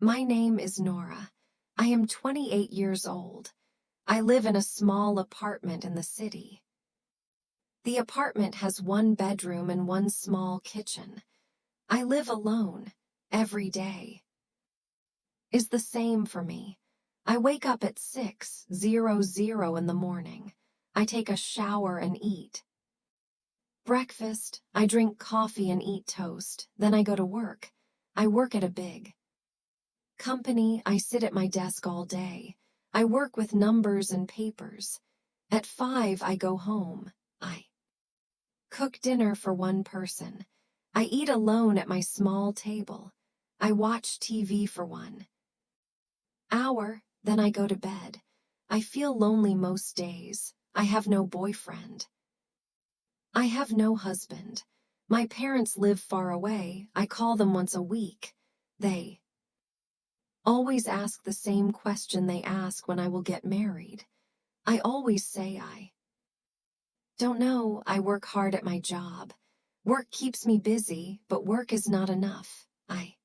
My name is Nora. I am 28 years old. I live in a small apartment in the city. The apartment has one bedroom and one small kitchen. I live alone. Every day is the same for me. I wake up at 6:00 in the morning. I take a shower and eat breakfast. I drink coffee and eat toast. Then I go to work. I work at a big company. I sit at my desk all day. I work with numbers and papers. At 5, I go home. I cook dinner for one person. I eat alone at my small table. I watch TV for 1 hour, then I go to bed. I feel lonely most days. I have no boyfriend. I have no husband. My parents live far away. I call them once a week. They always ask the same question they ask when I will get married. I always say I don't know. I work hard at my job. Work keeps me busy, but work is not enough. I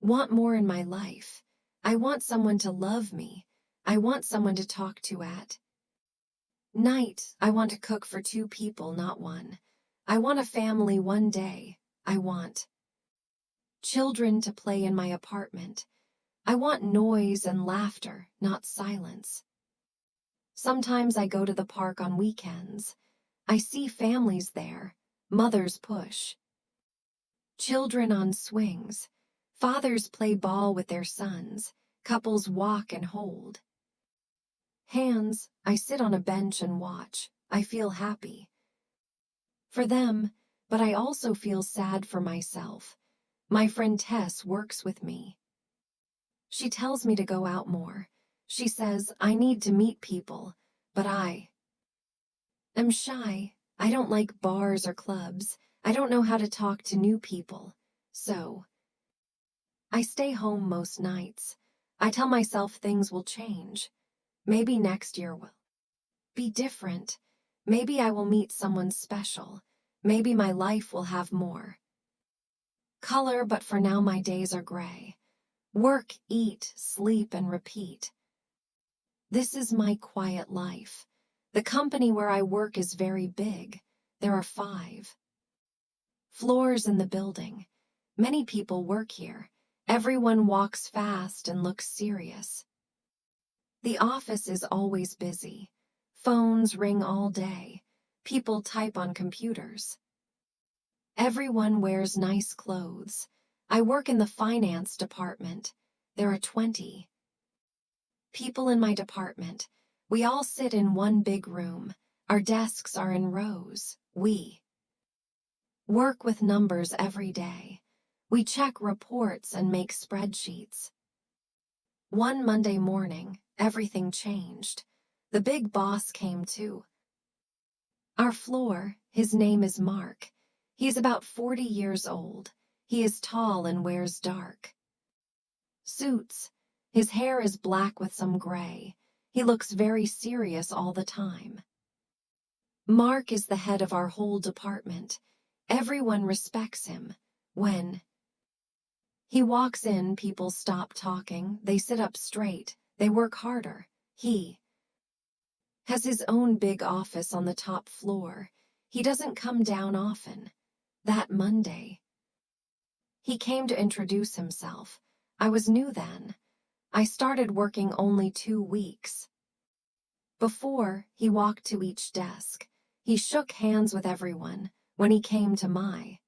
want more in my life. I want someone to love me. I want someone to talk to at night. I want to cook for 2 people, not 1. I want a family one day. I want children to play in my apartment. I want noise and laughter, not silence. Sometimes I go to the park on weekends. I see families there. Mothers push children on swings. Fathers play ball with their sons. Couples walk and hold hands. I sit on a bench and watch. I feel happy for them, but I also feel sad for myself. My friend Tess works with me. She tells me to go out more. She says I need to meet people, but I am shy. I don't like bars or clubs. I don't know how to talk to new people. So I stay home most nights. I tell myself things will change. Maybe next year will be different. Maybe I will meet someone special. Maybe my life will have more color, but for now my days are gray. Work, eat, sleep, and repeat. This is my quiet life. The company where I work is very big. There are 5 floors in the building. Many people work here. Everyone walks fast and looks serious. The office is always busy. Phones ring all day. People type on computers. Everyone wears nice clothes. I work in the finance department. There are 20 people in my department. We all sit in one big room. Our desks are in rows. We work with numbers every day. We check reports and make spreadsheets. One Monday morning, everything changed. The big boss came to our floor. His name is Mark. He's about 40 years old. He is tall and wears dark suits. His hair is black with some gray. He looks very serious all the time. Mark is the head of our whole department. Everyone respects him. When he walks in, people stop talking. They sit up straight. They work harder. He has his own big office on the top floor. He doesn't come down often. That Monday, he came to introduce himself. I was new then. I started working only 2 weeks. Before, he walked to each desk. He shook hands with everyone. When he came to my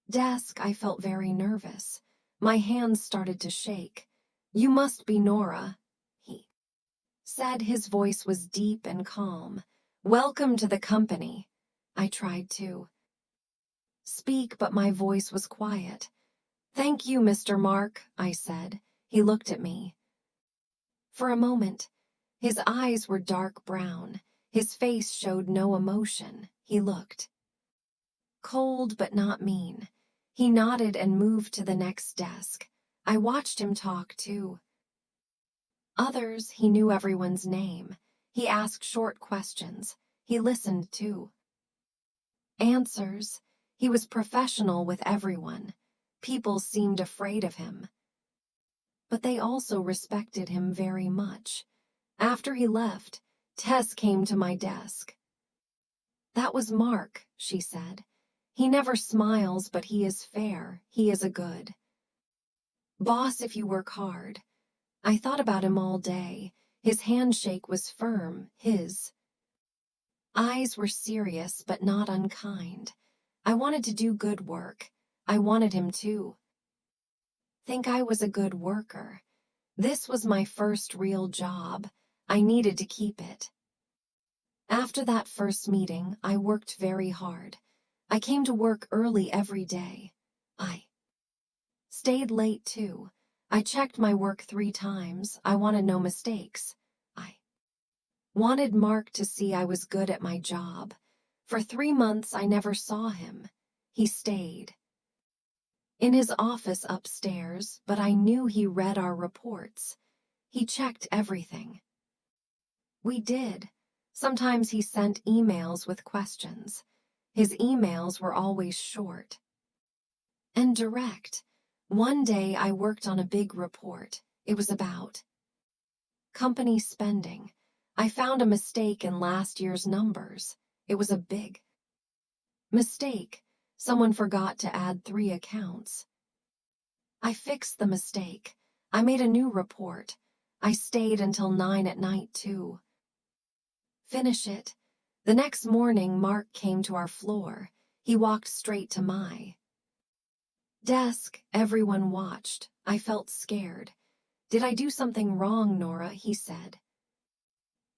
desk, I felt very nervous. My hands started to shake. "You must be Nora," he said. His voice was deep and calm. "Welcome to the company." I tried to speak, but my voice was quiet. "Thank you, Mr. Mark," I said. He looked at me. For a moment, his eyes were dark brown. His face showed no emotion. He looked cold but not mean. He nodded and moved to the next desk. I watched him talk to others. He knew everyone's name. He asked short questions. He listened to answers. He was professional with everyone. People seemed afraid of him. but they also respected him very much. After he left, Tess came to my desk. "That was Mark," she said. "He never smiles, but he is fair. He is a good boss if you work hard." I thought about him all day. His handshake was firm, his eyes were serious but not unkind. I wanted to do good work. I wanted him to think I was a good worker. This was my first real job. I needed to keep it. After that first meeting, I worked very hard. I came to work early every day. I stayed late too. I checked my work 3 times. I wanted no mistakes. I wanted Mark to see I was good at my job. For 3 months, I never saw him. He stayed in his office upstairs, but I knew he read our reports. He checked everything we did. Sometimes he sent emails with questions. His emails were always short and direct. One day I worked on a big report. It was about company spending. I found a mistake in last year's numbers. It was a big mistake. Someone forgot to add 3 accounts. I fixed the mistake. I made a new report. I stayed until 9 at night to finish it. The next morning, Mark came to our floor. He walked straight to my desk. Everyone watched. I felt scared. "Did I do something wrong, Nora?" he said.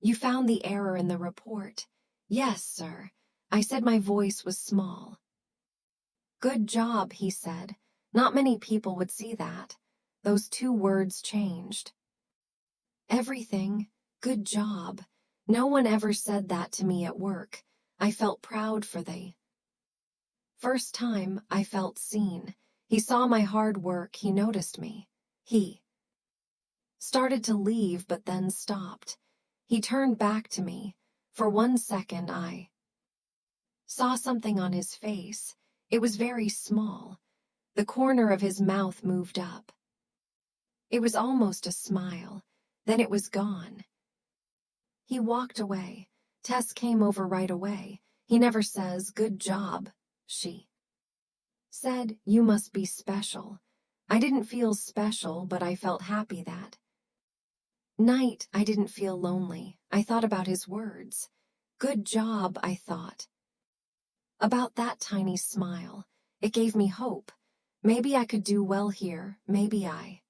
"You found the error in the report." "Yes, sir." I said. My voice was small. "Good job," he said. Not many people would see that. Those 2 words changed everything. Good job. No one ever said that to me at work. I felt proud for the first time. I felt seen. He saw my hard work. He noticed me. He started to leave but then stopped. He turned back to me. For 1 second I saw something on his face. It was very small. The corner of his mouth moved up. It was almost a smile. Then it was gone. He walked away. Tess came over right away. "He never says, 'Good job,'" she said. "You must be special." I didn't feel special, but I felt happy that night. I didn't feel lonely. I thought about his words. Good job, I thought. About that tiny smile. It gave me hope. Maybe I could do well here. Maybe I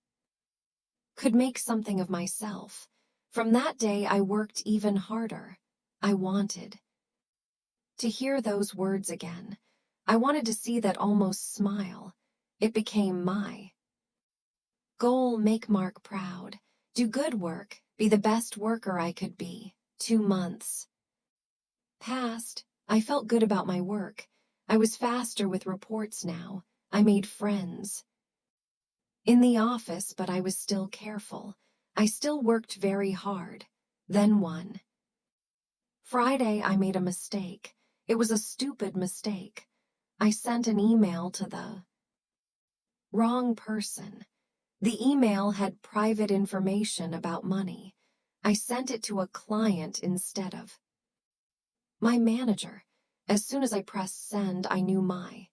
could make something of myself. From that day, I worked even harder. I wanted to hear those words again. I wanted to see that almost smile. It became my goal. Make Mark proud. Do good work. Be the best worker I could be. 2 months passed. I felt good about my work. I was faster with reports now. I made friends in the office, but I was still careful. I still worked very hard. Then one Friday, I made a mistake. It was a stupid mistake. I sent an email to the wrong person. The email had private information about money. I sent it to a client instead of my manager. As soon as I pressed send, I knew my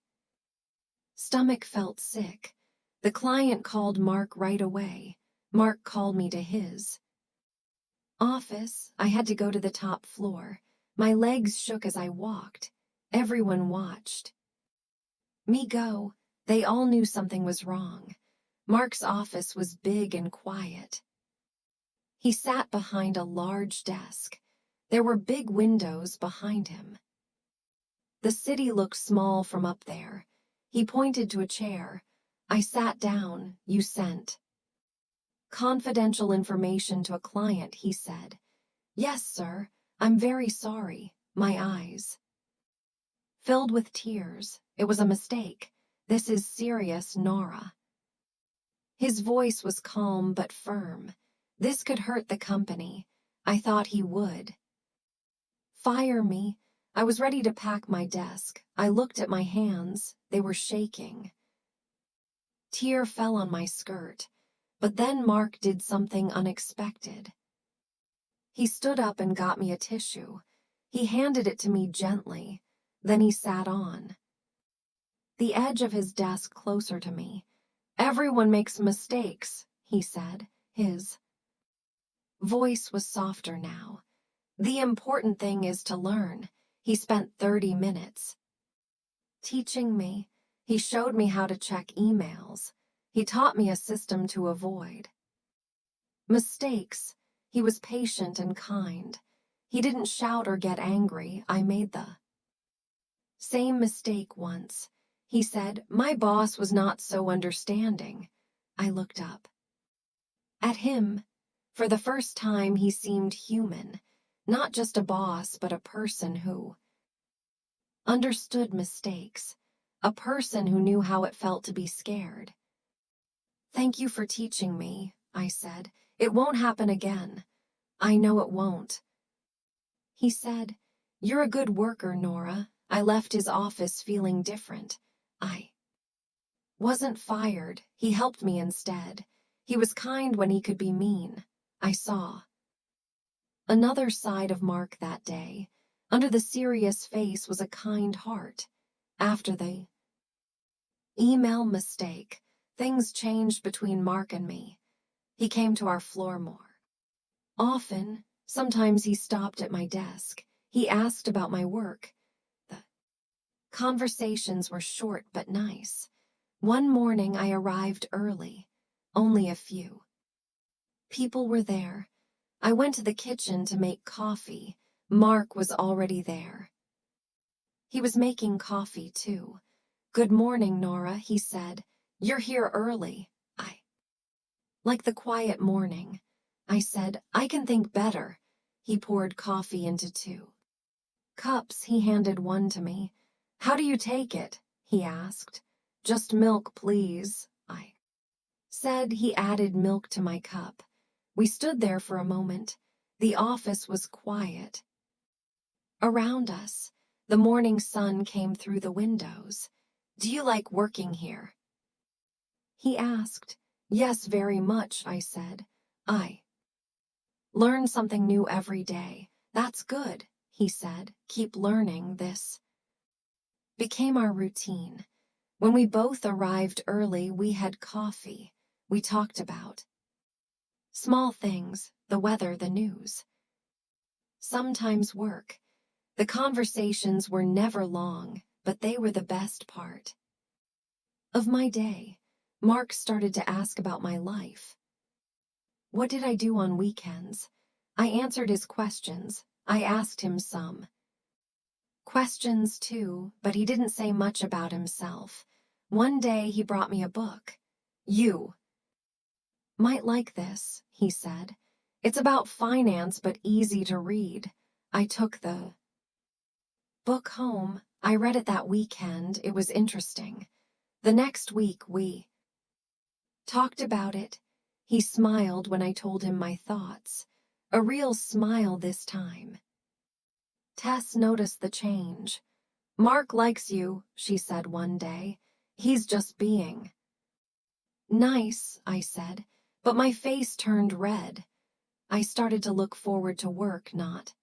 stomach felt sick. The client called Mark right away. Mark called me to his office. I had to go to the top floor. My legs shook as I walked. Everyone watched me go. They all knew something was wrong. Mark's office was big and quiet. He sat behind a large desk. There were big windows behind him. The city looked small from up there. He pointed to a chair. I sat down. "You sent confidential information to a client," he said. "Yes, sir. I'm very sorry." My eyes filled with tears. "It was a mistake. This is serious, Nora." His voice was calm but firm. "This could hurt the company." I thought he would fire me. I was ready to pack my desk. I looked at my hands. They were shaking. Tear fell on my skirt. But then Mark did something unexpected. He stood up and got me a tissue. He handed it to me gently. Then he sat on the edge of his desk closer to me. "Everyone makes mistakes," he said. His voice was softer now. "The important thing is to learn." He spent 30 minutes teaching me. He showed me how to check emails. He taught me a system to avoid mistakes. He was patient and kind. He didn't shout or get angry. I made the same mistake once. He said, "My boss was not so understanding." I looked up at him. For the first time, he seemed human, not just a boss, but a person who understood mistakes, a person who knew how it felt to be scared. "Thank you for teaching me," I said. "It won't happen again." "I know it won't." He said, "You're a good worker, Nora." I left his office feeling different. I wasn't fired. He helped me instead. He was kind when he could be mean. I saw another side of Mark that day. Under the serious face was a kind heart. After the email mistake, things changed between Mark and me. He came to our floor more often. Sometimes he stopped at my desk. He asked about my work. The conversations were short but nice. One morning I arrived early. Only a few people were there. I went to the kitchen to make coffee. Mark was already there. He was making coffee, too. "Good morning, Nora," he said. "You're here early." I like the quiet morning. I said, "I can think better." He poured coffee into 2 cups. He handed one to me. "How do you take it?" he asked. "Just milk, please," I said. He added milk to my cup. We stood there for a moment. The office was quiet. Around us, the morning sun came through the windows. "Do you like working here?" he asked. "Yes, very much," I said. "I learn something new every day." "That's good," he said. "Keep learning." This became our routine. When we both arrived early, we had coffee. We talked about small things, the weather, the news, sometimes work. The conversations were never long, but they were the best part of my day. Mark started to ask about my life. What did I do on weekends? I answered his questions. I asked him some questions too, but he didn't say much about himself. One day he brought me a book. "You might like this," he said. "It's about finance but easy to read." I took the book home. I read it that weekend. It was interesting. The next week we talked about it. He smiled when I told him my thoughts. A real smile this time. Tess noticed the change. "Mark likes you," she said one day. "He's just being nice," I said, but my face turned red. I started to look forward to work, not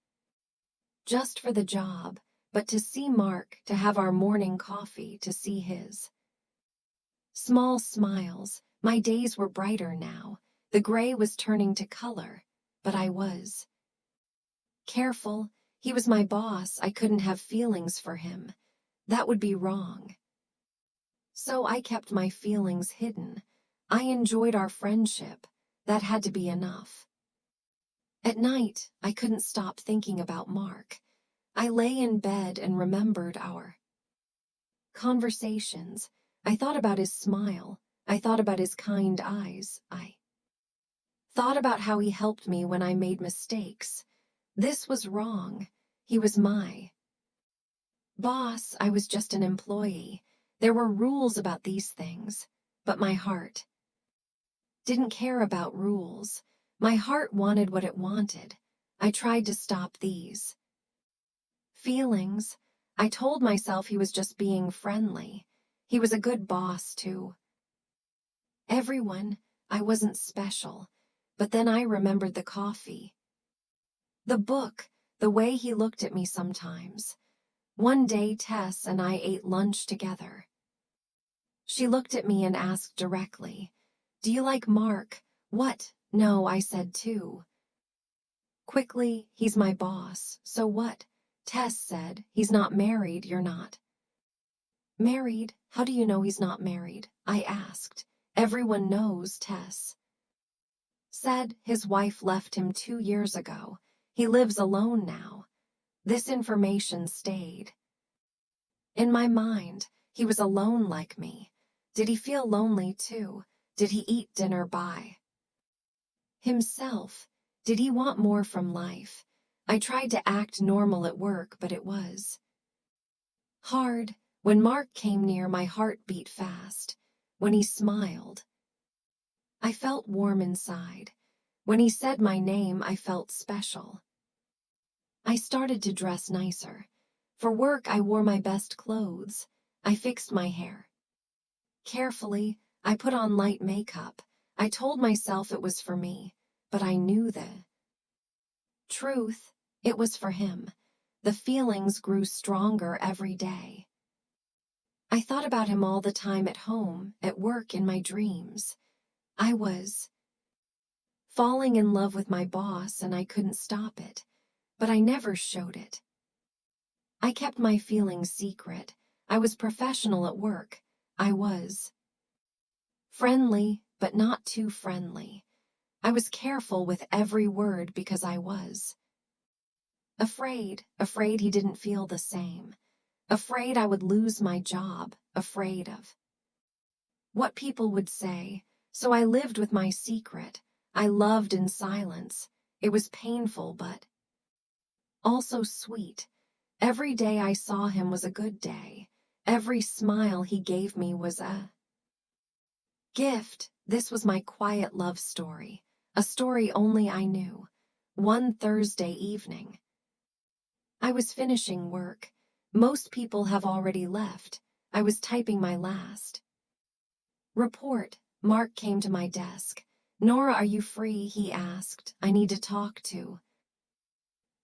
just for the job, but to see Mark, to have our morning coffee, to see his small smiles. My days were brighter now. The gray was turning to color, but I was careful. He was my boss. I couldn't have feelings for him. That would be wrong. So I kept my feelings hidden. I enjoyed our friendship. That had to be enough. At night, I couldn't stop thinking about Mark. I lay in bed and remembered our conversations. I thought about his smile. I thought about his kind eyes. I thought about how he helped me when I made mistakes. This was wrong. He was my boss. I was just an employee. There were rules about these things, but my heart didn't care about rules. My heart wanted what it wanted. I tried to stop these feelings. I told myself he was just being friendly. He was a good boss to everyone. I wasn't special. But then I remembered the coffee. The book, the way he looked at me sometimes. One day Tess and I ate lunch together. She looked at me and asked directly, "Do you like Mark?" "What?" "No," I said too. Quickly, "He's my boss, so what?" Tess said, "He's not married, you're not." "Married? How do you know he's not married?" I asked. "Everyone knows," Tess said. "His wife left him 2 years ago. He lives alone now." This information stayed in my mind. He was alone like me. Did he feel lonely too? Did he eat dinner by himself? Did he want more from life? I tried to act normal at work, but it was hard. When Mark came near, my heart beat fast. When he smiled, I felt warm inside. When he said my name, I felt special. I started to dress nicer. For work, I wore my best clothes. I fixed my hair carefully. I put on light makeup. I told myself it was for me, but I knew the truth. It was for him. The feelings grew stronger every day. I thought about him all the time, at home, at work, in my dreams. I was falling in love with my boss and I couldn't stop it, but I never showed it. I kept my feelings secret. I was professional at work. I was friendly, but not too friendly. I was careful with every word because I was afraid he didn't feel the same. Afraid I would lose my job, afraid of what people would say. So I lived with my secret. I loved in silence. It was painful, but also sweet. Every day I saw him was a good day. Every smile he gave me was a gift. This was my quiet love story, a story only I knew. One Thursday evening, I was finishing work. Most people have already left. I was typing my last report. Mark came to my desk. "Nora, are you free?" he asked. "I need to talk to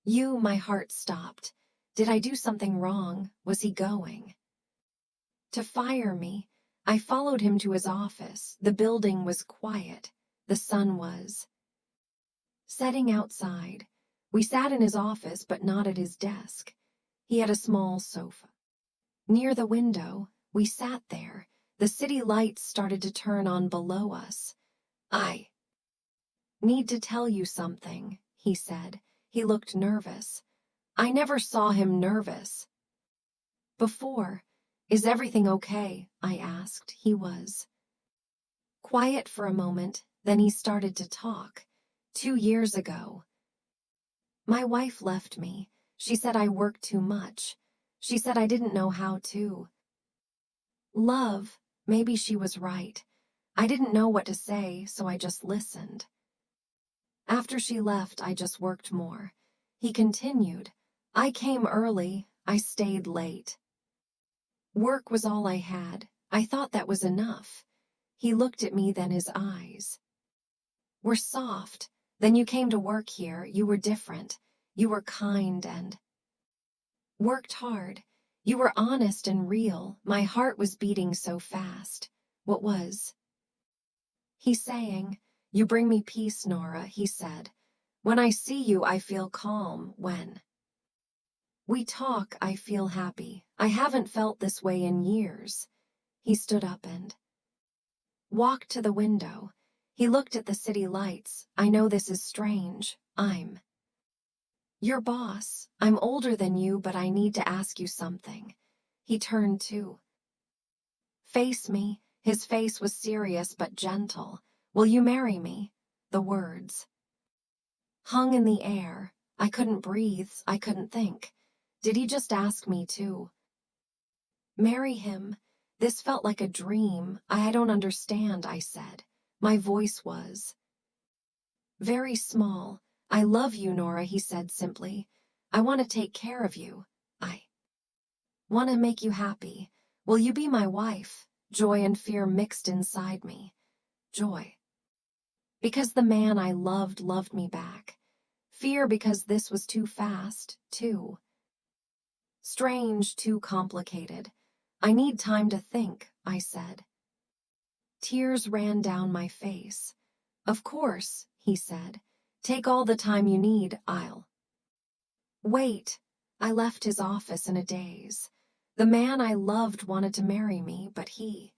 you." My heart stopped. Did I do something wrong? Was he going to fire me? I followed him to his office. The building was quiet. The sun was setting outside. We sat in his office, but not at his desk. He had a small sofa near the window. We sat there. The city lights started to turn on below us. "I need to tell you something," he said. He looked nervous. I never saw him nervous before. "Is everything okay?" I asked. He was quiet for a moment, then he started to talk. 2 years ago, my wife left me. She said I worked too much. She said I didn't know how to love. Maybe she was right. I didn't know what to say, so I just listened. After she left, I just worked more." He continued. "I came early. I stayed late. Work was all I had. I thought that was enough." He looked at me, then his eyes were soft. "Then you came to work here. You were different. You were kind and worked hard. You were honest and real." My heart was beating so fast. What was he saying? "You bring me peace, Nora," he said. "When I see you, I feel calm. When we talk, I feel happy. I haven't felt this way in years." He stood up and walked to the window. He looked at the city lights. "I know this is strange. I'm your boss. I'm older than you, but I need to ask you something." He turned to face me. His face was serious but gentle. "Will you marry me?" The words hung in the air. I couldn't breathe. I couldn't think. Did he just ask me to marry him? This felt like a dream. "I don't understand," I said. My voice was very small. "I love you, Nora," he said simply. "I want to take care of you. I want to make you happy. Will you be my wife?" Joy and fear mixed inside me. Joy. Because the man I loved me back. Fear because this was too fast, too strange, too complicated. I need time to think, I said. Tears ran down my face. Of course, he said. Take all the time you need, I'll wait. I left his office in a daze. The man I loved wanted to marry me, but he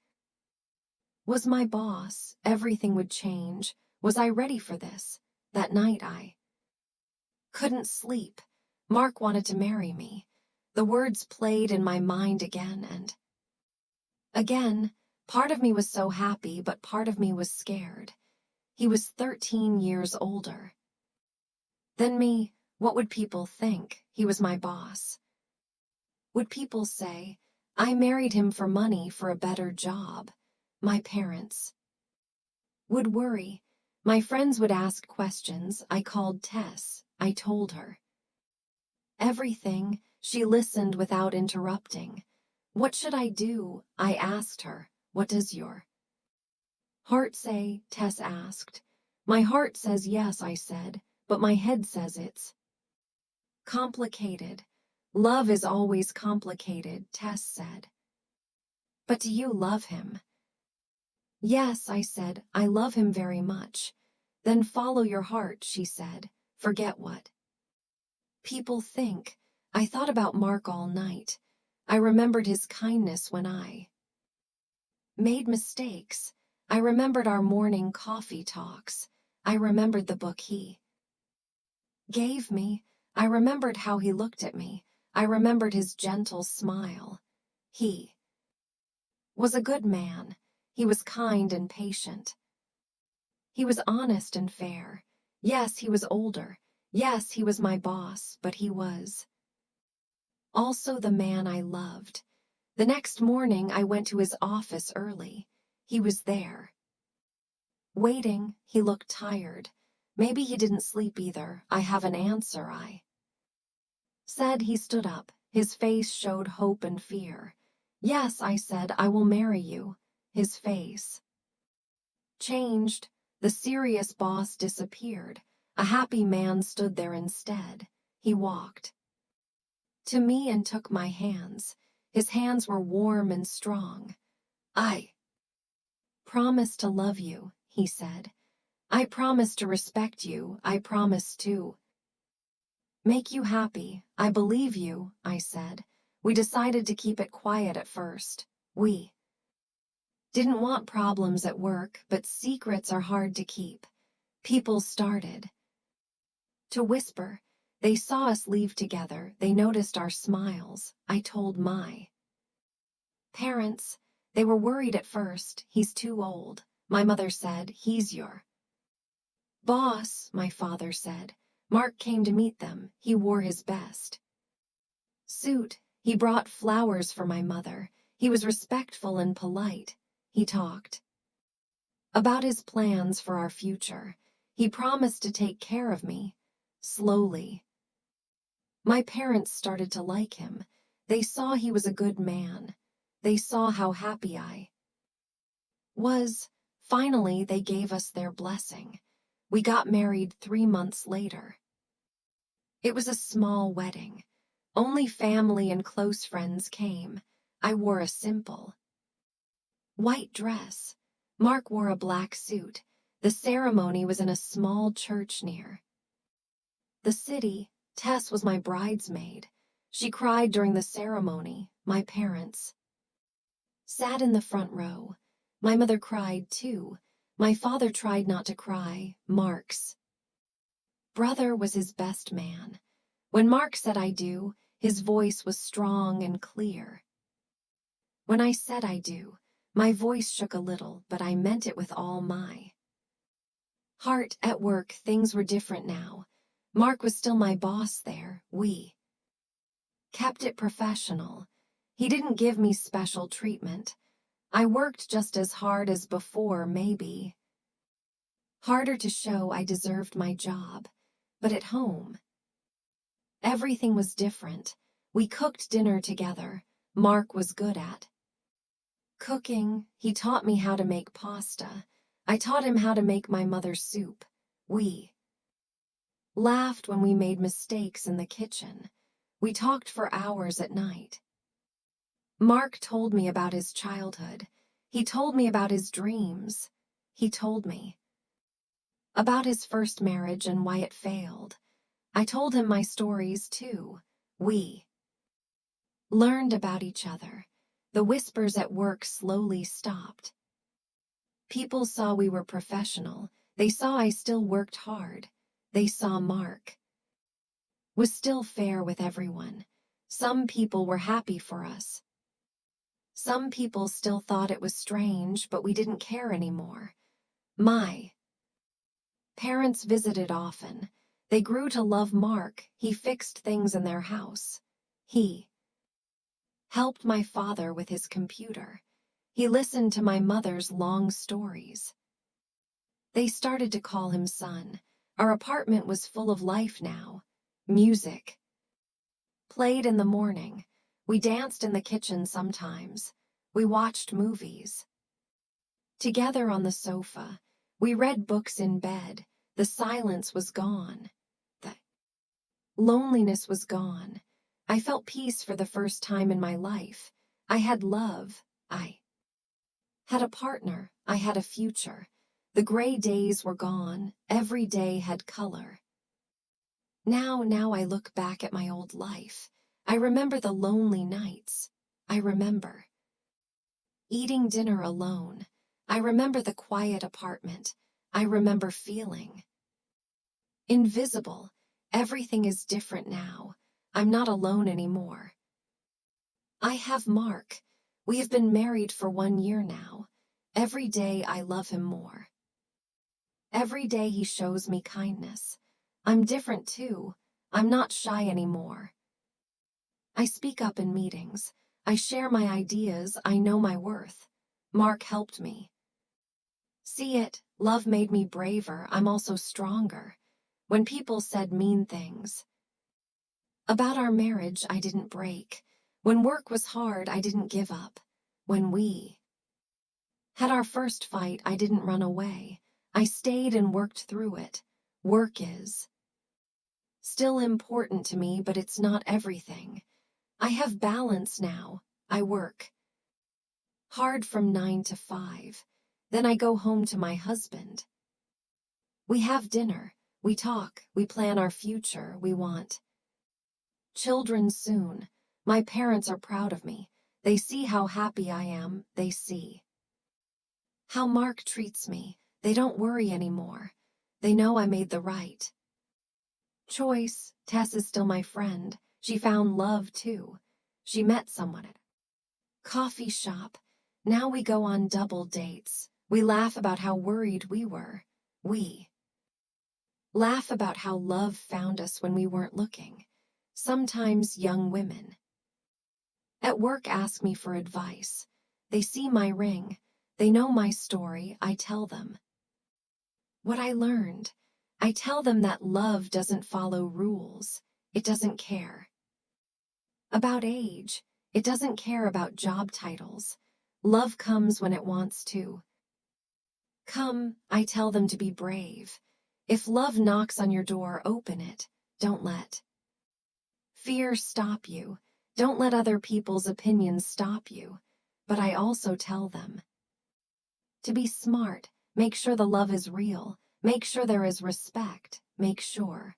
was my boss. Everything would change. Was I ready for this? That night I couldn't sleep. Mark wanted to marry me. The words played in my mind again and again. Part of me was so happy, but part of me was scared. He was 13 years older than me. What would people think? He was my boss. Would people say, I married him for money, for a better job? My parents would worry. My friends would ask questions. I called Tess. I told her everything. She listened without interrupting. What should I do? I asked her. What does your heart say? Tess asked. My heart says yes, I said, but my head says it's complicated. Love is always complicated, Tess said. But do you love him? Yes, I said, I love him very much. Then follow your heart, she said. Forget what people think. I thought about Mark all night. I remembered his kindness when I made mistakes. I remembered our morning coffee talks. I remembered the book he gave me. I remembered how he looked at me. I remembered his gentle smile. He was a good man. He was kind and patient. He was honest and fair. Yes, he was older. Yes, he was my boss, but he was also the man I loved. The next morning, I went to his office early. He was there, waiting. He looked tired. Maybe he didn't sleep either. I have an answer, I said. He stood up. His face showed hope and fear. Yes, I said, I will marry you. His face changed. The serious boss disappeared. A happy man stood there instead. He walked to me and took my hands. His hands were warm and strong. I promise to love you, he said. I promise to respect you. I promise to make you happy. I believe you, I said. We decided to keep it quiet at first. We didn't want problems at work, but secrets are hard to keep. People started to whisper. They saw us leave together. They noticed our smiles. I told my parents. They were worried at first. He's too old. My mother said, he's your boss, my father said. Mark came to meet them. He wore his best suit. He brought flowers for my mother. He was respectful and polite. He talked about his plans for our future. He promised to take care of me. Slowly, my parents started to like him. They saw he was a good man. They saw how happy I was. Finally, they gave us their blessing. We got married 3 months later. It was a small wedding. Only family and close friends came. I wore a simple white dress. Mark wore a black suit. The ceremony was in a small church near the city. Tess was my bridesmaid. She cried during the ceremony. My parents sat in the front row. My mother cried too. My father tried not to cry. Mark's brother was his best man. When Mark said I do, his voice was strong and clear. When I said I do, my voice shook a little, but I meant it with all my heart. At work, things were different now. Mark was still my boss there. We kept it professional. He didn't give me special treatment. I worked just as hard as before, maybe harder to show I deserved my job. But at home, everything was different. We cooked dinner together. Mark was good at cooking. He taught me how to make pasta. I taught him how to make my mother's soup. We laughed when we made mistakes in the kitchen. We talked for hours at night. Mark told me about his childhood. He told me about his dreams. He told me about his first marriage and why it failed. I told him my stories too. We learned about each other. The whispers at work slowly stopped. People saw we were professional. They saw I still worked hard. They saw Mark was still fair with everyone. Some people were happy for us. Some people still thought it was strange, but we didn't care anymore. My parents visited often. They grew to love Mark. He fixed things in their house. He helped my father with his computer. He listened to my mother's long stories. They started to call him son. Our apartment was full of life now. Music played in the morning. We danced in the kitchen sometimes. We watched movies together on the sofa. We read books in bed. The silence was gone. The loneliness was gone. I felt peace for the first time in my life. I had love. I had a partner. I had a future. The gray days were gone. Every day had color. Now I look back at my old life. I remember the lonely nights. I remember eating dinner alone. I remember the quiet apartment. I remember feeling invisible. Everything is different now. I'm not alone anymore. I have Mark. We have been married for 1 year now. Every day I love him more. Every day he shows me kindness. I'm different too. I'm not shy anymore. I speak up in meetings. I share my ideas. I know my worth. Mark helped me see it. Love made me braver. I'm also stronger. When people said mean things about our marriage, I didn't break. When work was hard, I didn't give up. When we had our first fight, I didn't run away. I stayed and worked through it. Work is still important to me, but it's not everything. I have balance now. I work hard from 9 to 5. Then I go home to my husband. We have dinner. We talk. We plan our future. We want children soon. My parents are proud of me. They see how happy I am. They see how Mark treats me. They don't worry anymore. They know I made the right choice. Tess is still my friend. She found love too. She met someone at a coffee shop. Now we go on double dates. We laugh about how worried we were. We laugh about how love found us when we weren't looking. Sometimes young women at work ask me for advice. They see my ring. They know my story. I tell them what I learned. I tell them that love doesn't follow rules. It doesn't care about age. It doesn't care about job titles. Love comes when it wants to come. I tell them to be brave. If love knocks on your door, open it. Don't let fear stop you. Don't let other people's opinions stop you. But I also tell them to be smart. Make sure the love is real. Make sure there is respect. Make sure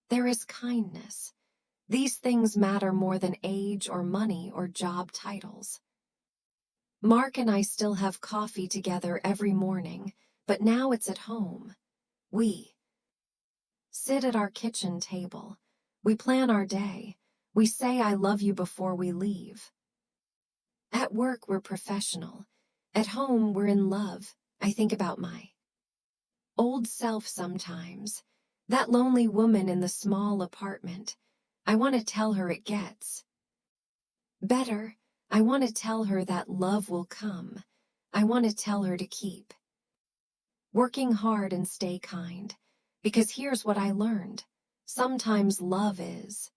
there is kindness. These things matter more than age or money or job titles. Mark and I still have coffee together every morning, but now it's at home. We sit at our kitchen table. We plan our day. We say I love you before we leave. At work, we're professional. At home, we're in love. I think about my old self sometimes. That lonely woman in the small apartment. I want to tell her it gets better. I want to tell her that love will come. I want to tell her to keep working hard and stay kind. Because here's what I learned. Sometimes love is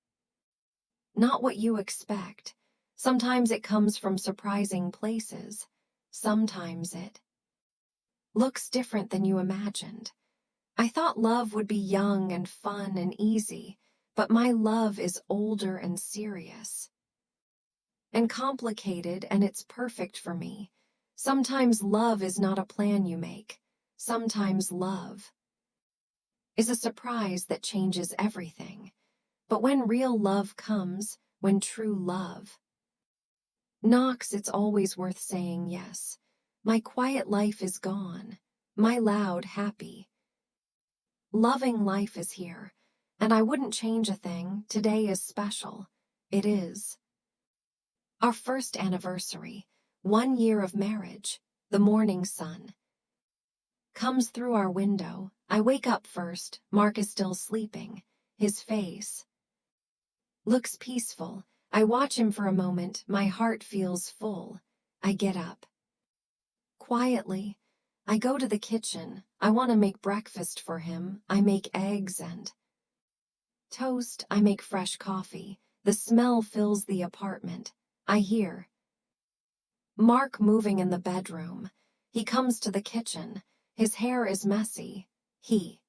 not what you expect. Sometimes it comes from surprising places. Sometimes it looks different than you imagined. I thought love would be young and fun and easy, but my love is older and serious and complicated, and it's perfect for me. Sometimes love is not a plan you make. Sometimes love is a surprise that changes everything. But when real love comes, when true love knocks, it's always worth saying yes. My quiet life is gone. My loud, happy, loving life is here. And I wouldn't change a thing. Today is special. It is our first anniversary, 1 year of marriage. The morning sun comes through our window. I wake up first. Mark is still sleeping. His face looks peaceful. I watch him for a moment. My heart feels full. I get up. Quietly, I go to the kitchen. I want to make breakfast for him. I make eggs and toast. I make fresh coffee. The smell fills the apartment. I hear Mark moving in the bedroom. He comes to the kitchen. His hair is messy. He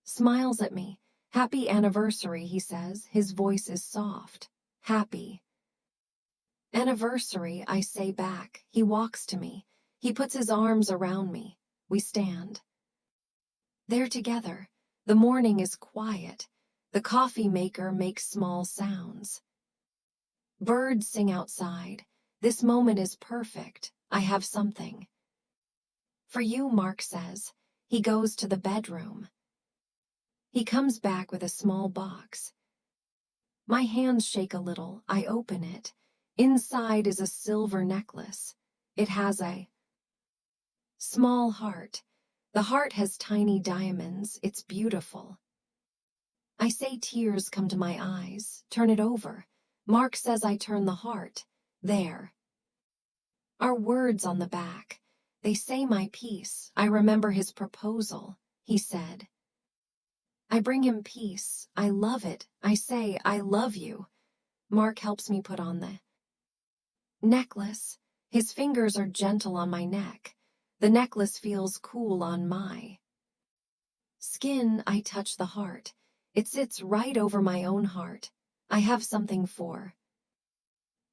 smiles at me. Happy anniversary, he says. His voice is soft. Happy anniversary, I say back. He walks to me. He puts his arms around me. We stand there together. The morning is quiet. The coffee maker makes small sounds. Birds sing outside. This moment is perfect. I have something for you, Mark says. He goes to the bedroom. He comes back with a small box. My hands shake a little. I open it. Inside is a silver necklace. It has a small heart. The heart has tiny diamonds. It's beautiful. I say, tears come to my eyes. Turn it over. Mark says I turn the heart. There are words on the back. They say my peace. I remember his proposal. He said, I bring him peace. I love it. I say, I love you. Mark helps me put on the necklace. His fingers are gentle on my neck. The necklace feels cool on my skin. I touch the heart. It sits right over my own heart. I have something for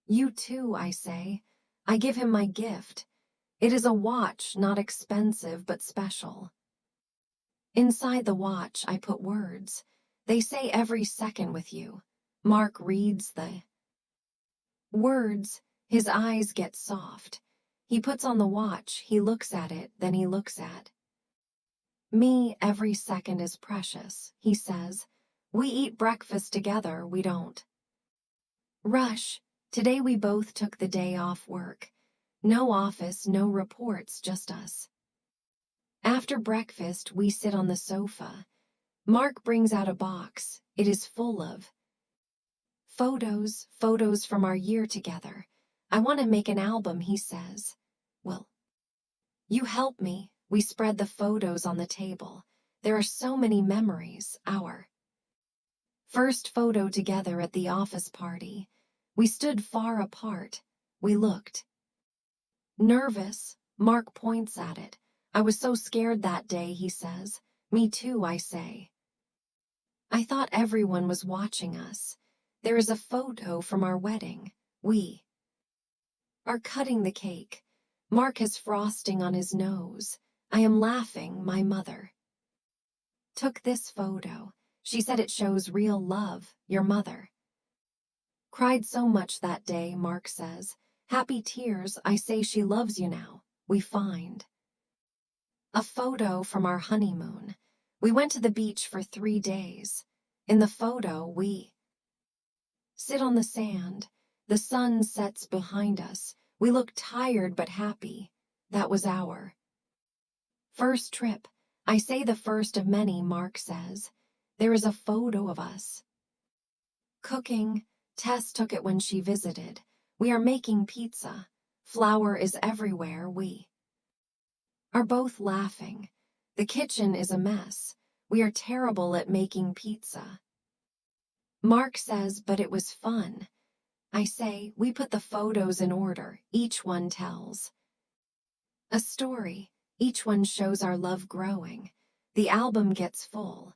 you too, I say. I give him my gift. It is a watch, not expensive but special. Inside the watch, I put words. They say every second with you. Mark reads the words. His eyes get soft. He puts on the watch. He looks at it, then he looks at me. Every second is precious, he says. We eat breakfast together. We don't rush. Today we both took the day off work. No office, no reports, just us. After breakfast, we sit on the sofa. Mark brings out a box. It is full of photos from our year together. I want to make an album, he says. Will you help me? We spread the photos on the table. There are so many memories. Our first photo together at the office party. We stood far apart. We looked nervous. Mark points at it. I was so scared that day, he says. Me too, I say. I thought everyone was watching us. There is a photo from our wedding. We are cutting the cake. Mark has frosting on his nose. I am laughing. My mother took this photo. She said it shows real love. Your mother cried so much that day, Mark says. Happy tears. I say she loves you now. We find a photo from our honeymoon. We went to the beach for 3 days. In the photo, we sit on the sand. The sun sets behind us. We look tired but happy. That was our first trip. I say the first of many, Mark says. There is a photo of us cooking. Tess took it when she visited. We are making pizza. Flour is everywhere. We are both laughing. The kitchen is a mess. We are terrible at making pizza. Mark says, but it was fun. I say, we put the photos in order. Each one tells a story. Each one shows our love growing. The album gets full.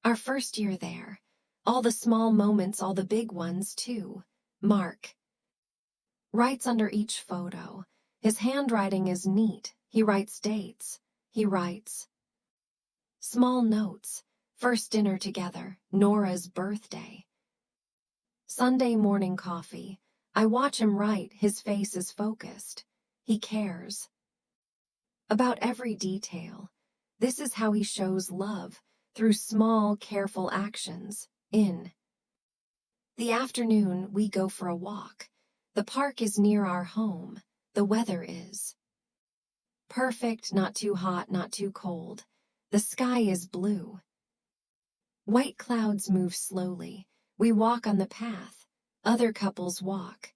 Our first year there. All the small moments, all the big ones too. Mark writes under each photo. His handwriting is neat. He writes dates. He writes small notes. First dinner together, Nora's birthday. Sunday morning coffee. I watch him write. His face is focused. He cares about every detail. This is how he shows love, through small, careful actions. In the afternoon, we go for a walk. The park is near our home. The weather is perfect, not too hot, not too cold. The sky is blue. White clouds move slowly. We walk on the path. Other couples walk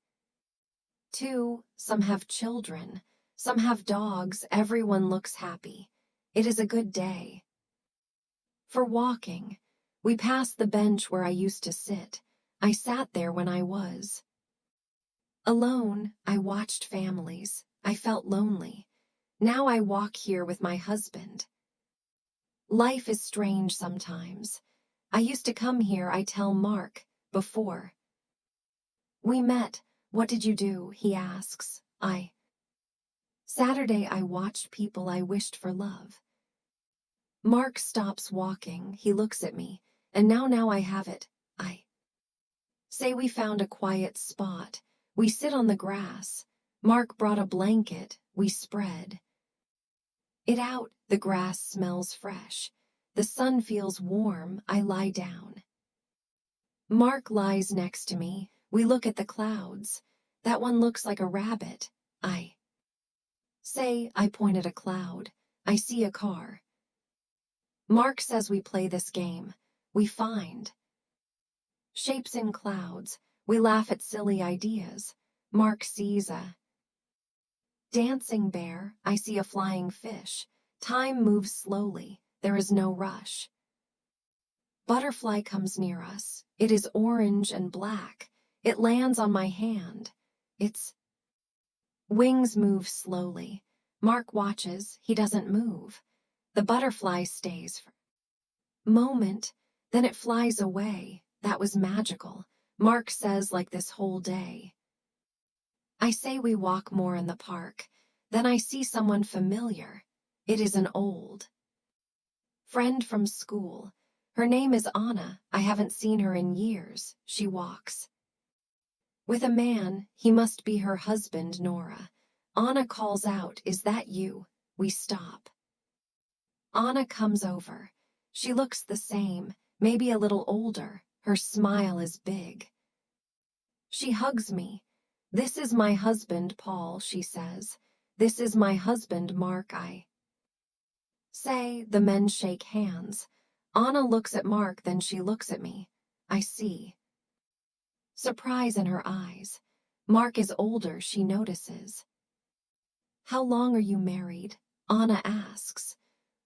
too. Some have children. Some have dogs. Everyone looks happy. It is a good day for walking. We pass the bench where I used to sit. I sat there when I was alone. I watched families. I felt lonely. Now I walk here with my husband. Life is strange sometimes. I used to come here, I tell Mark, before we met. What did you do? He asks. Saturday I watched people I wished for love. Mark stops walking. He looks at me. And now I have it. I say we found a quiet spot. We sit on the grass. Mark brought a blanket. We spread it out. The grass smells fresh. The sun feels warm. I lie down. Mark lies next to me. We look at the clouds. That one looks like a rabbit. I say. I point at a cloud. I see a car. Mark says we play this game. We find shapes in clouds. We laugh at silly ideas. Mark sees a dancing bear. I see a flying fish. Time moves slowly. There is no rush. Butterfly comes near us. It is orange and black. It lands on my hand. Its wings move slowly. Mark watches. He doesn't move. The butterfly stays for a moment. Then it flies away. That was magical. Mark says like this whole day. I say we walk more in the park. Then I see someone familiar. It is an old friend from school. Her name is Anna. I haven't seen her in years. She walks with a man. He must be her husband, Nora. Anna calls out, "Is that you?" We stop. Anna comes over. She looks the same, maybe a little older. Her smile is big. She hugs me. "This is my husband, Paul," she says. "This is my husband, Mark." I say. The men shake hands. Anna looks at Mark, then she looks at me. I see surprise in her eyes. Mark is older, she notices. "How long are you married?" Anna asks.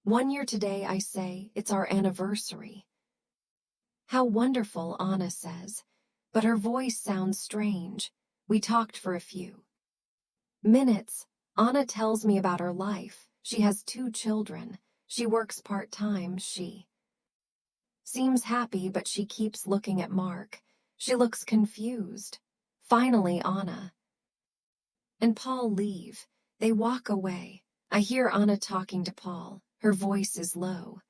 1 year today, I say. It's our anniversary. "How wonderful," Anna says, but her voice sounds strange. We talked for a few minutes. Anna tells me about her life. She has 2 children. She works part-time. She seems happy, but she keeps looking at Mark. She looks confused. Finally, Anna and Paul leave. They walk away. I hear Anna talking to Paul. Her voice is low.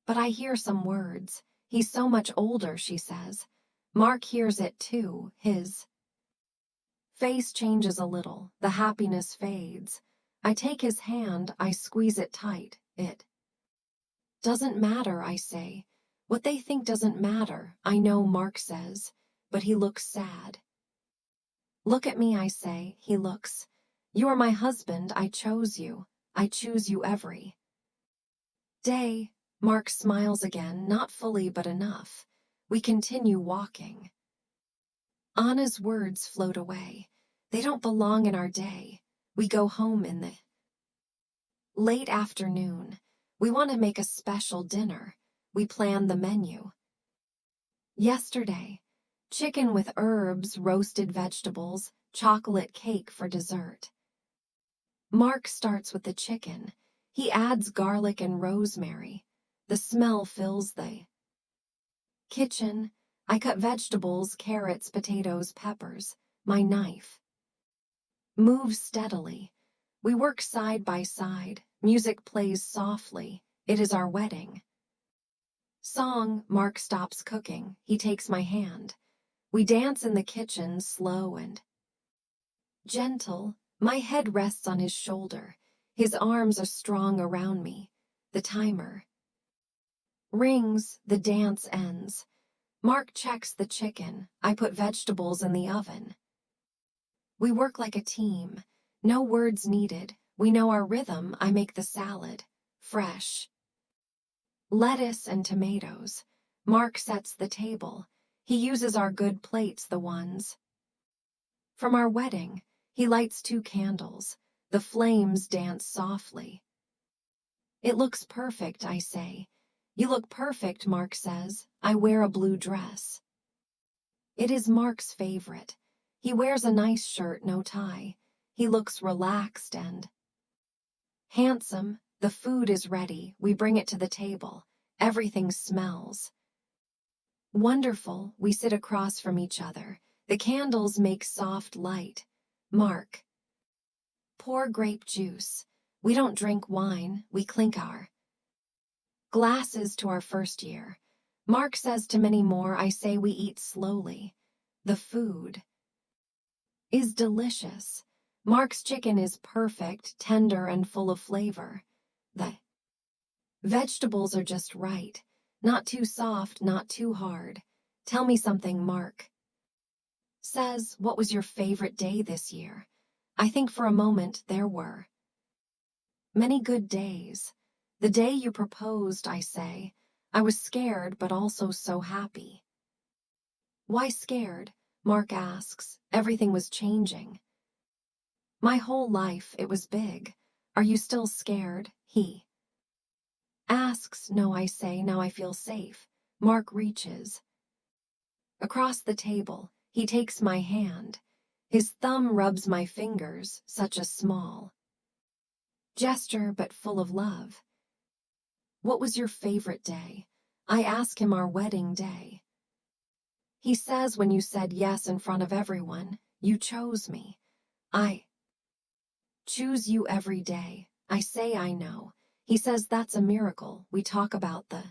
But I hear some words. "He's so much older," she says. Mark hears it too. His face changes a little. The happiness fades. I take his hand. I squeeze it tight. "It doesn't matter," I say. "What they think doesn't matter." I know, Mark says, but he looks sad. "Look at me," I say. He looks. "You are my husband. I chose you. I choose you every day." Mark smiles again, not fully but enough. We continue walking. Anna's words float away. They don't belong in our day. We go home in the late afternoon. We want to make a special dinner. We plan the menu. Yesterday, chicken with herbs, roasted vegetables, chocolate cake for dessert. Mark starts with the chicken. He adds garlic and rosemary. The smell fills the kitchen. I cut vegetables, carrots, potatoes, peppers. My knife moves steadily. We work side by side. Music plays softly. It is our wedding song. Mark stops cooking. He takes my hand. We dance in the kitchen, slow and gentle. My head rests on his shoulder. His arms are strong around me. The timer rings. The dance ends. Mark checks the chicken. I put vegetables in the oven. We work like a team. No words needed. We know our rhythm. I make the salad. Fresh lettuce and tomatoes. Mark sets the table. He uses our good plates, the ones from our wedding. He lights 2 candles. The flames dance softly. It looks perfect, I say. You look perfect, Mark says. I wear a blue dress. It is Mark's favorite. He wears a nice shirt, no tie. He looks relaxed and handsome. The food is ready. We bring it to the table. Everything smells wonderful. We sit across from each other. The candles make soft light. Mark pour grape juice. We don't drink wine. We clink our glasses to our first year. Mark says to many more. I say we eat slowly. The food is delicious. Mark's chicken is perfect, tender and full of flavor. The vegetables are just right. Not too soft, not too hard. Tell me something, Mark says. What was your favorite day this year? I think for a moment there were many good days. The day you proposed, I say. I was scared, but also so happy. Why scared? Mark asks. Everything was changing. My whole life, it was big. Are you still scared? He asks. No, I say. Now I feel safe. Mark reaches across the table. He takes my hand. His thumb rubs my fingers, such a small gesture but full of love. What was your favorite day? I ask him. Our wedding day. He says, when you said yes in front of everyone, you chose me. I choose you every day. I say I know. He says that's a miracle. We talk about the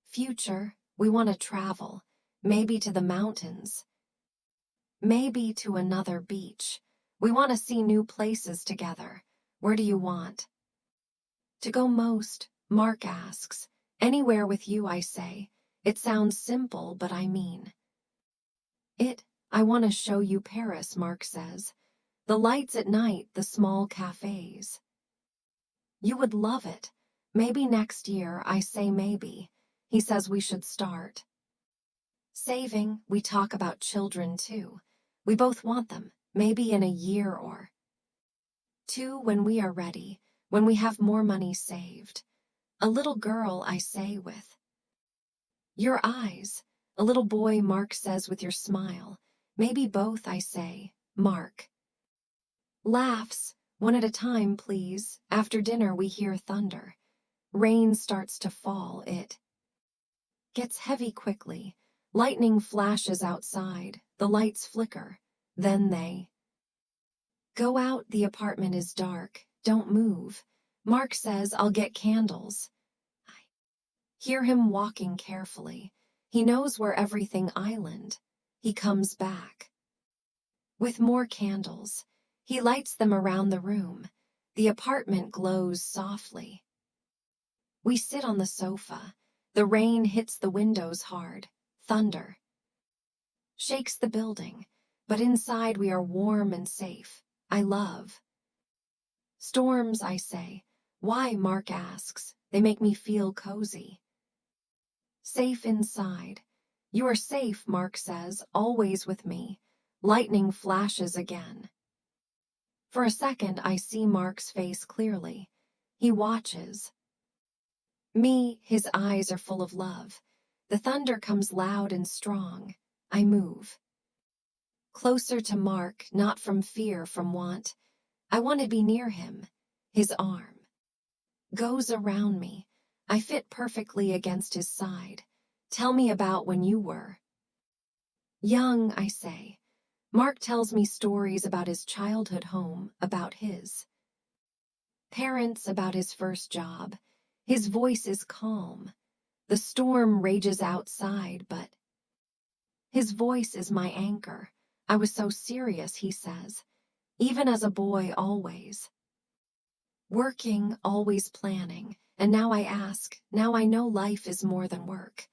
future. We want to travel. Maybe to the mountains. Maybe to another beach. We want to see new places together. Where do you want to go most? Mark asks. Anywhere with you, I say. It sounds simple, but I mean it. I want to show you Paris, Mark says. The lights at night, the small cafes. You would love it. Maybe next year, I say maybe. He says we should start saving. We talk about children too. We both want them, maybe in a year or 2 when we are ready, when we have more money saved. A little girl, I say, with your eyes. A little boy, Mark says, with your smile. Maybe both, I say. Mark laughs. One at a time, please. After dinner, we hear thunder. Rain starts to fall. It gets heavy quickly. Lightning flashes outside. The lights flicker. Then they go out. The apartment is dark. Don't move. Mark says, I'll get candles. I hear him walking carefully. He knows where everything island. He comes back with more candles. He lights them around the room. The apartment glows softly. We sit on the sofa. The rain hits the windows hard. Thunder shakes the building. But inside we are warm and safe. I love storms, I say. Why? Mark asks. They make me feel cozy. Safe inside. You are safe, Mark says, always with me. Lightning flashes again. For a second, I see Mark's face clearly. He watches me. His eyes are full of love. The thunder comes loud and strong. I move closer to Mark, not from fear, from want. I want to be near him. His arm goes around me. I fit perfectly against his side. Tell me about when you were young, I say. Mark tells me stories about his childhood home, about his parents, about his first job. His voice is calm. The storm rages outside, but his voice is my anchor. I was so serious, he says. Even as a boy, always working, always planning. And now I ask, now I know life is more than work.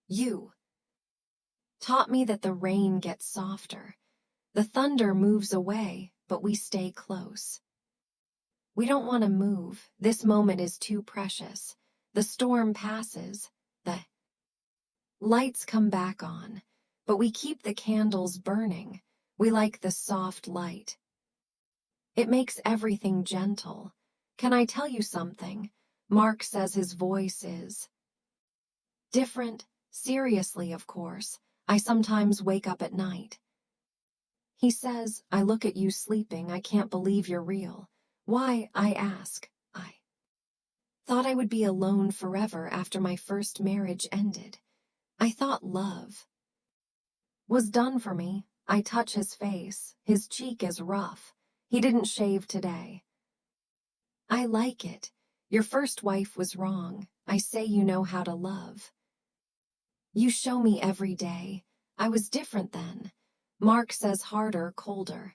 You taught me that the rain gets softer. The thunder moves away, but we stay close. We don't want to move. This moment is too precious. The storm passes. The lights come back on. But we keep the candles burning. We like the soft light. It makes everything gentle. Can I tell you something? Mark says his voice is different. Seriously, of course. I sometimes wake up at night. He says, I look at you sleeping. I can't believe you're real. Why, I ask. I thought I would be alone forever after my first marriage ended. I thought love was done for me. I touch his face. His cheek is rough. He didn't shave today. I like it. Your first wife was wrong. I say you know how to love. You show me every day. I was different then. Mark says harder, colder.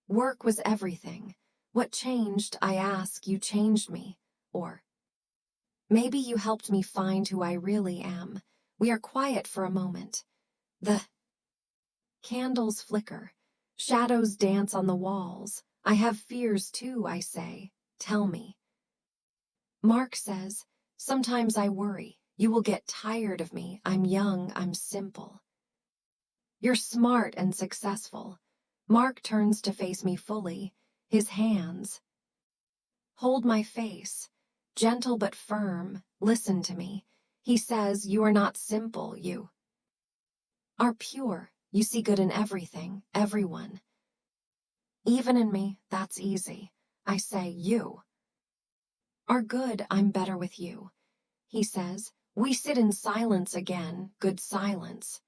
Work was everything. What changed, I ask? You changed me. Or maybe you helped me find who I really am. We are quiet for a moment. The candles flicker. Shadows dance on the walls. I have fears too, I say. Tell me. Mark says, sometimes I worry. You will get tired of me. I'm young, I'm simple. You're smart and successful. Mark turns to face me fully. His hands hold my face, gentle but firm. Listen to me. He says, you are not simple, you are pure. You see good in everything, everyone. Even in me, that's easy. I say, you are good, I'm better with you. He says, we sit in silence again, good silence.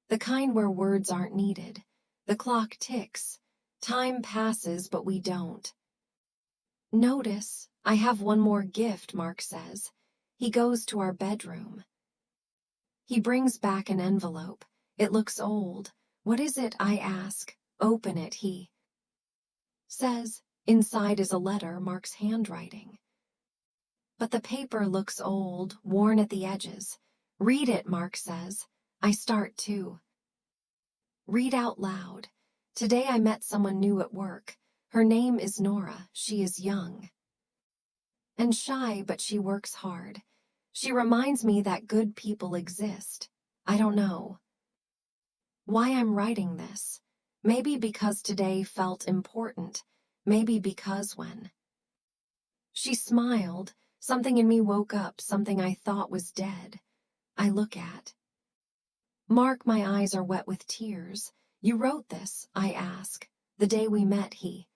The kind where words aren't needed. The clock ticks. Time passes, but we don't notice. I have one more gift, Mark says. He goes to our bedroom. He brings back an envelope. It looks old. What is it? I ask. Open it, he says. Inside is a letter, Mark's handwriting. But the paper looks old, worn at the edges. Read it, Mark says. I start to read out loud. Today I met someone new at work. Her name is Nora. She is young and shy, but she works hard. She reminds me that good people exist. I don't know why I'm writing this. Maybe because today felt important. Maybe because when she smiled, something in me woke up, something I thought was dead. I look at Mark, my eyes are wet with tears. You wrote this, I ask. The day we met, he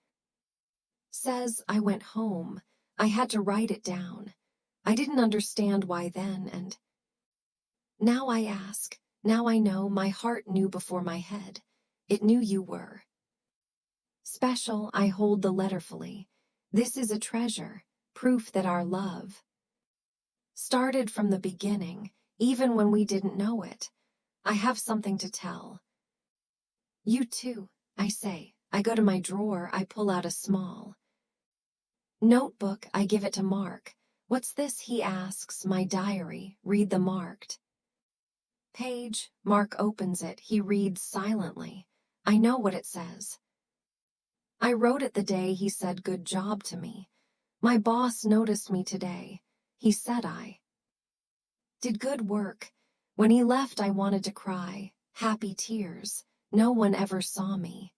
says. I went home. I had to write it down. I didn't understand why then, and now I ask. Now I know. My heart knew before my head. It knew you were special. I hold the letter fully. This is a treasure, proof that our love started from the beginning, even when we didn't know it. I have something to tell you too, I say. I go to my drawer. I pull out a small notebook. I give it to Mark. What's this? He asks. My diary. Read the marked page. Mark opens it. He reads silently. I know what it says. I wrote it the day he said good job to me. My boss noticed me today. He said I did good work. When he left, I wanted to cry. Happy tears. No one ever saw me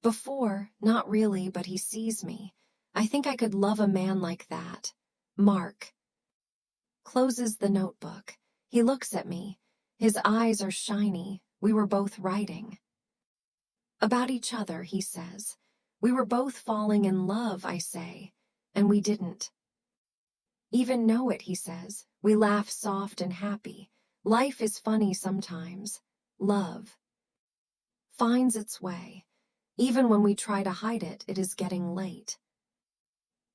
before, not really, but he sees me. I think I could love a man like that. Mark closes the notebook. He looks at me. His eyes are shiny. We were both writing about each other, he says. We were both falling in love, I say, and we didn't even know it, he says. We laugh soft and happy. Life is funny sometimes. Love finds its way. Even when we try to hide it, it is getting late.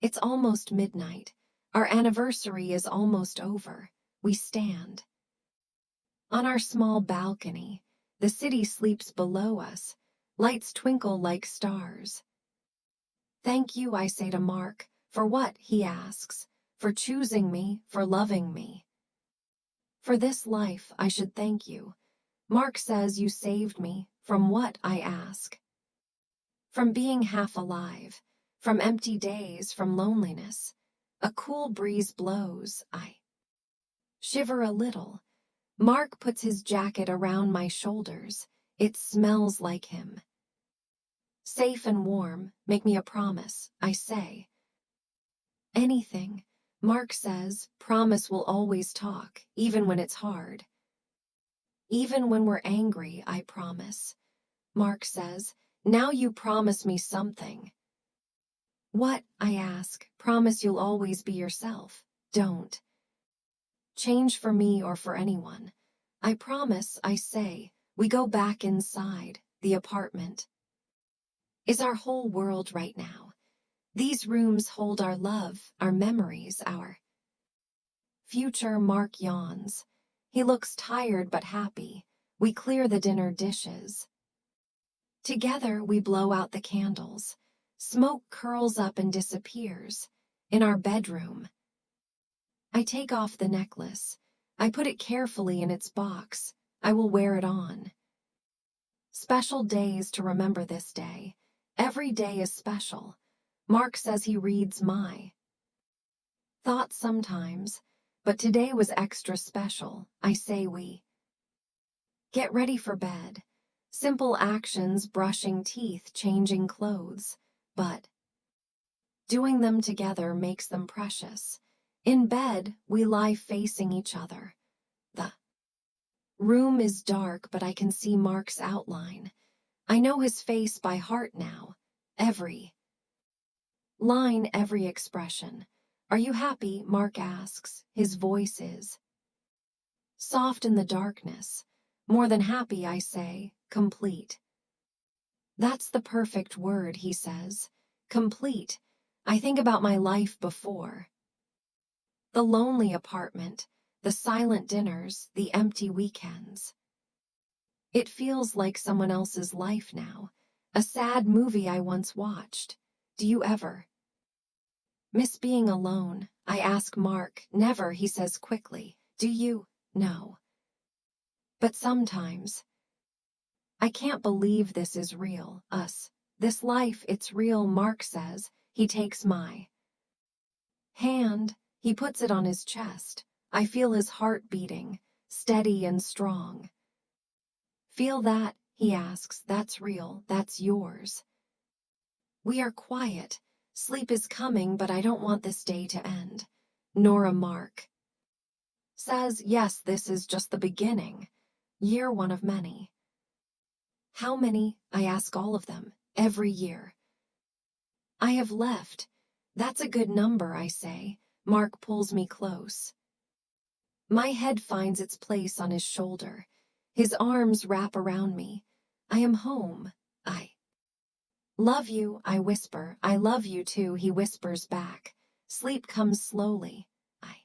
It's almost midnight. Our anniversary is almost over. We stand on our small balcony. The city sleeps below us. Lights twinkle like stars. Thank you, I say to Mark. For what, he asks. For choosing me, for loving me. For this life, I should thank you. Mark says you saved me. From what, I ask. From being half alive. From empty days, from loneliness. A cool breeze blows. I shiver a little. Mark puts his jacket around my shoulders. It smells like him. Safe and warm, make me a promise, I say. Anything. Mark says, promise we'll always talk, even when it's hard. Even when we're angry, I promise. Mark says, now you promise me something. What, I ask. Promise you'll always be yourself. Don't change for me or for anyone. I promise, I say. We go back inside. The apartment is our whole world right now. These rooms hold our love, our memories, our future. Mark yawns. He looks tired but happy. We clear the dinner dishes. Together we blow out the candles. Smoke curls up and disappears. In our bedroom, I take off the necklace. I put it carefully in its box. I will wear it on. Special days to remember this day. Every day is special. Mark says he reads my thoughts sometimes, but today was extra special. I say we get ready for bed. Simple actions, brushing teeth, changing clothes, but doing them together makes them precious. In bed, we lie facing each other. The room is dark, but I can see Mark's outline. I know his face by heart now. Every line, every expression. Are you happy? Mark asks. His voice is soft in the darkness. More than happy, I say. Complete. That's the perfect word, he says. Complete. I think about my life before. The lonely apartment, the silent dinners, the empty weekends. It feels like someone else's life now. A sad movie I once watched. Do you ever miss being alone? I ask Mark. Never, he says quickly. Do you? No. But sometimes. I can't believe this is real, us. This life, it's real, Mark says. He takes my hand. He puts it on his chest. I feel his heart beating, steady and strong. Feel that? He asks. That's real. That's yours. We are quiet. Sleep is coming, but I don't want this day to end. Nora. Mark says, yes, this is just the beginning. Year one of many. How many? I ask. All of them. Every year. I have left. That's a good number, I say. Mark pulls me close. My head finds its place on his shoulder. His arms wrap around me. I am home. I love you, I whisper. I love you too, he whispers back. Sleep comes slowly. I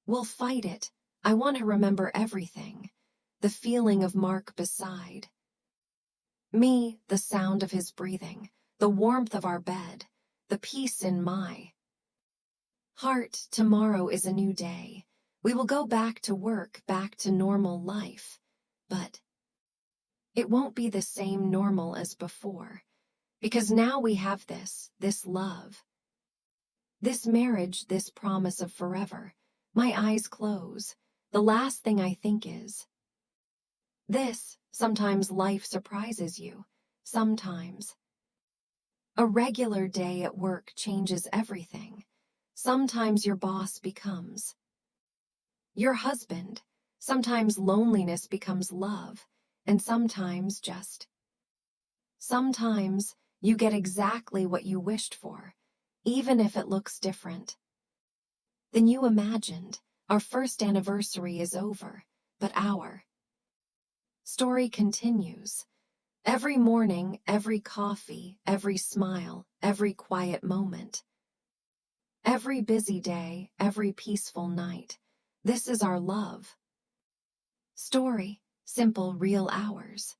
will fight it. I want to remember everything. The feeling of Mark beside me, the sound of his breathing, the warmth of our bed, the peace in my heart. Tomorrow is a new day. We will go back to work, back to normal life. But it won't be the same normal as before. Because now we have this love. This marriage, this promise of forever. My eyes close. The last thing I think is this. Sometimes life surprises you. Sometimes a regular day at work changes everything. Sometimes your boss becomes your husband. Sometimes loneliness becomes love. And sometimes sometimes You get exactly what you wished for, even if it looks different. Then you imagined, our first anniversary is over, but our story continues. Every morning, every coffee, every smile, every quiet moment. Every busy day, every peaceful night. This is our love. Story, simple, real hours.